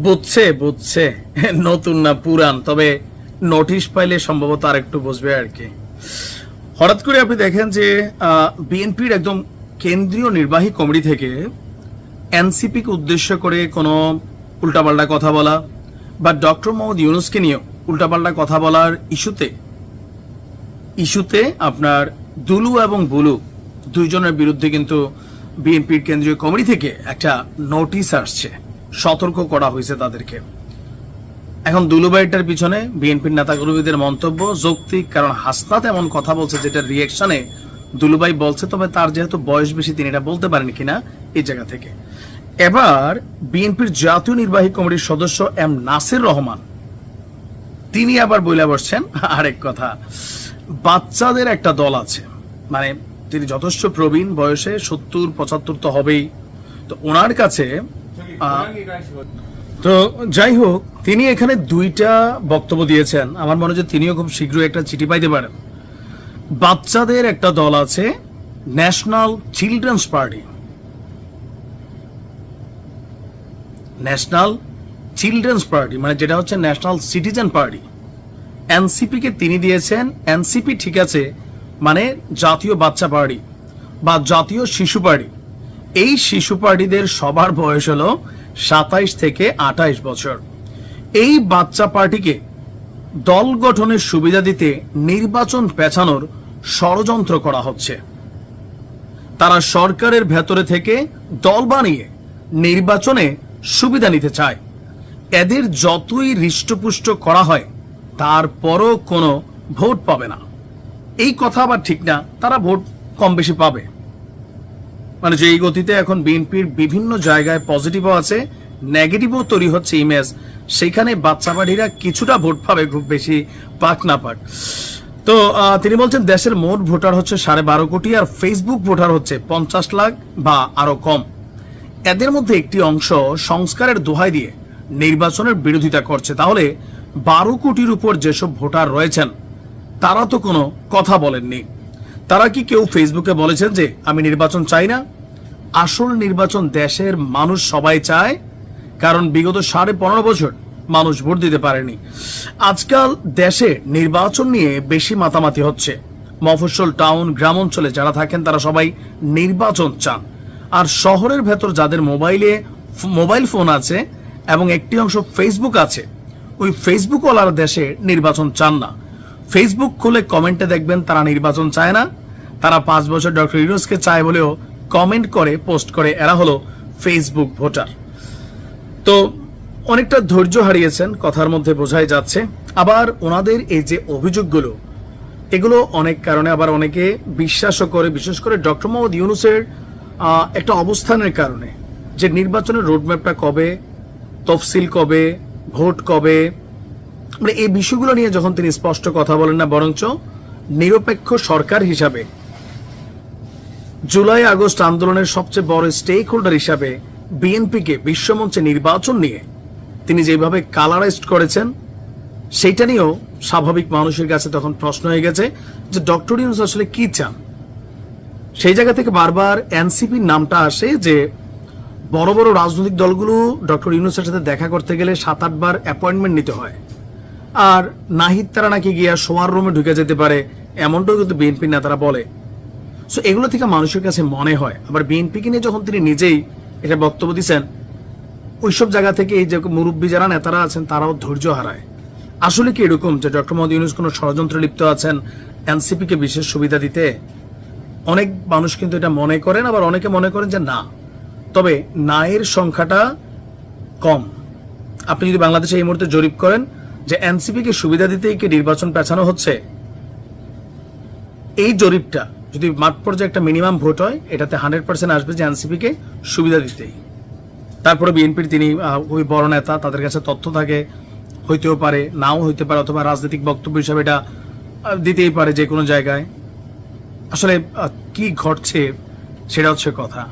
বুঝছে বুঝছে, নতুন না পুরান, তবে নোটিশ পাইলে সম্ভবত আর একটু বুঝবে আর কি। হঠাৎ করে আপনি দেখেন যে বিএনপির একদম কেন্দ্রীয় নির্বাহী কমিটি থেকে এনসিপি কে উদ্দেশ্য করে কোনো উল্টাপাল্টা কথা বলা বা ডক্টর মোহাম্মদ ইউনূসকে নিয়ে উল্টাপাল্টা কথা বলার ইস্যুতে আপনার দুলু এবং বুলু দুইজনের বিরুদ্ধে কিন্তু বিএনপির কেন্দ্রীয় কমিটি থেকে একটা নোটিশ আসছে, সতর্ক করা হয়েছে তাদেরকে। এখন দুলুবাইটার পিছনে বিএনপির নেতাকর্মীদের মন্তব্য যৌক্তিক, কারণ হাসনাত এমন কথা বলছে যেটা রিয়েকশনে দুলুবাই বলছে, তবে তার যেহেতু বয়স বেশি তিনি এটা বলতে পারেন কিনা এই জায়গা থেকে। এবার বিএনপির জাতীয় নির্বাহী কমিটির সদস্য এম নাসির রহমান তিনি আবার বইলা বসছেন আরেক কথা, বাচ্চাদের একটা দল আছে, মানে তিনি যথেষ্ট প্রবীণ বয়সে 70-75 তো হবেই, তো ওনার কাছে তো যাই হোক তিনি এখানে দুইটা বক্তব্য দিয়েছেন। আমার মনে হয় তিনিও খুব শীঘ্রই একটা চিঠি পাইতে পারেন। বাচ্চাদের একটা দল আছে, national children's party, national children's party মানে যেটা হচ্ছে ন্যাশনাল সিটিজেন পার্টি। এনসিপি কে তিনি দিয়েছেন এনসিপি, ঠিক আছে, মানে জাতীয় বাচ্চা পার্টি বা জাতীয় শিশু পার্টি। এই শিশু পার্টিদের সবার বয়স হলো 27 থেকে 28 বছর। এই বাচ্চা পার্টিকে দল গঠনের সুবিধা দিতে নির্বাচন পেছানোর ষড়যন্ত্র করা হচ্ছে। তারা সরকারের ভেতরে থেকে দল বানিয়ে নির্বাচনে সুবিধা নিতে চায়। এদের যতই হৃষ্টপুষ্ট করা হয় তারপরও কোনো ভোট পাবে না। এই কথা আবার ঠিক না, তারা ভোট কম বেশি পাবে। মানে যে এই গতিতে এখন বিএনপির বিভিন্ন জায়গায় পজিটিভও আছে, নেগেটিভও তৈরি হচ্ছে ইমেজ, সেখানে বাচ্চা পার্টিরা কিছুটা ভোট পাবে, খুব বেশি পাক না পাক। তো তিনি বলছেন দেশের মোট ভোটার হচ্ছে 12.5 কোটি, আর ফেসবুক ভোটার হচ্ছে 50 লাখ বা আরো কম। এদের মধ্যে একটি অংশ সংস্কারের দোহাই দিয়ে নির্বাচনের বিরোধিতা করছে। তাহলে 12 কোটির উপর যেসব ভোটার রয়েছেন তারা তো কোনো কথা বলেননি। তারা কি কেউ ফেসবুকে বলেছেন যে আমি নির্বাচন চাই না? আসল নির্বাচন দেশের মানুষ সবাই চায়, কারণ বিগত 15.5 বছর মানুষ ভোট দিতে পারেনি। আজকাল দেশে নির্বাচন নিয়ে বেশি মাতামাতি হচ্ছে। মফস্বল, টাউন, গ্রাম অঞ্চলে যারা থাকেন তারা সবাই নির্বাচন চান, আর শহরের ভেতর যাদের মোবাইল ফোন আছে এবং একটি অংশ ফেসবুক আছে, ওই ফেসবুক ওয়ালার দেশে নির্বাচন চান না। ফেসবুক খুলে কমেন্টে দেখবেন তারা নির্বাচন চায় না, তারা 5 বছর ডক্টর ইউনূসকে চায় বলেও কমেন্ট করে পোস্ট করে। এরা হলো ফেসবুক ভোটার। তো অনেকটা ধৈর্য হারিয়েছেন, কথার মধ্যে বোঝাই যাচ্ছে। আবার ওনাদের এই যে অভিযোগগুলো, এগুলো অনেক কারণে, আবার অনেকে বিশ্বাসও করে, বিশেষ করে ডক্টর মোহাম্মদ ইউনূসের একটা অবস্থানের কারণে, যে নির্বাচনের রোডম্যাপটা কবে, তফসিল কবে, ভোট কবে, মানে এই বিষয়গুলো নিয়ে যখন তিনি স্পষ্ট কথা বলেন না, বরঞ্চ নিরপেক্ষ সরকার হিসাবে জুলাই আগস্ট আন্দোলনের সবচেয়ে বড় স্টেক হোল্ডার হিসাবে বিএনপিকে বিশ্বমঞ্চে নির্বাচন নিয়ে তিনি যেভাবে কালারাইজড করেছেন, সেইটা নিয়েও স্বাভাবিক মানুষের কাছে তখন প্রশ্ন হয়ে গেছে যে ডক্টর ইউনূস আসলে কি চান। সেই জায়গা থেকে বারবার এনসিপির নামটা আসে, যে বড় বড় রাজনৈতিক দলগুলো ডক্টর ইউনূসের সাথে দেখা করতে গেলে 7-8 বার অ্যাপয়েন্টমেন্ট নিতে হয়, আর নাহিদ তারা নাকি গিয়া শোয়ার রুমে ঢুকে যেতে পারে, এমনটাও কিন্তু বিএনপির নেতারা বলে। সো এগুলো থেকে মানুষের কাছে মনে হয়। আবার বিএনপিকে নিয়ে যখন তিনি নিজেই এটা বক্তব্য দিচ্ছেন, ওইসব জায়গা থেকে এই যে মুরব্বী যারা নেতারা আছেন তারাও ধৈর্য হারায়। আসলে কি এরকম যে ডক্টর মোহাম্মদ ইউনূস কোনো ষড়যন্ত্রে লিপ্ত আছেন এনসিপি কে বিশেষ সুবিধা দিতে? অনেক মানুষ কিন্তু এটা মনে করেন, আবার অনেকে মনে করেন যে না। তবে না এর সংখ্যাটা কম। আপনি যদি বাংলাদেশে এই মুহূর্তে জরিপ করেন যে এনসিপি কে সুবিধা দিতেই কি নির্বাচন পেছানো হচ্ছে, এই জরিপটা যদি মাঠ পর্যায়ে একটা মিনিমাম ভোট হয়, এটাতে 100% আসবে যে এনসিপি কে সুবিধা দিতেই। তারপরে বিএনপির তিনি ওই বড় নেতা, তাদের কাছে তথ্য থাকে, হইতেও পারে নাও হইতে পারে, অথবা রাজনৈতিক বক্তব্য হিসাবে এটা দিতেই পারে যে কোনো জায়গায়। আসলে কি ঘটছে সেটা হচ্ছে কথা।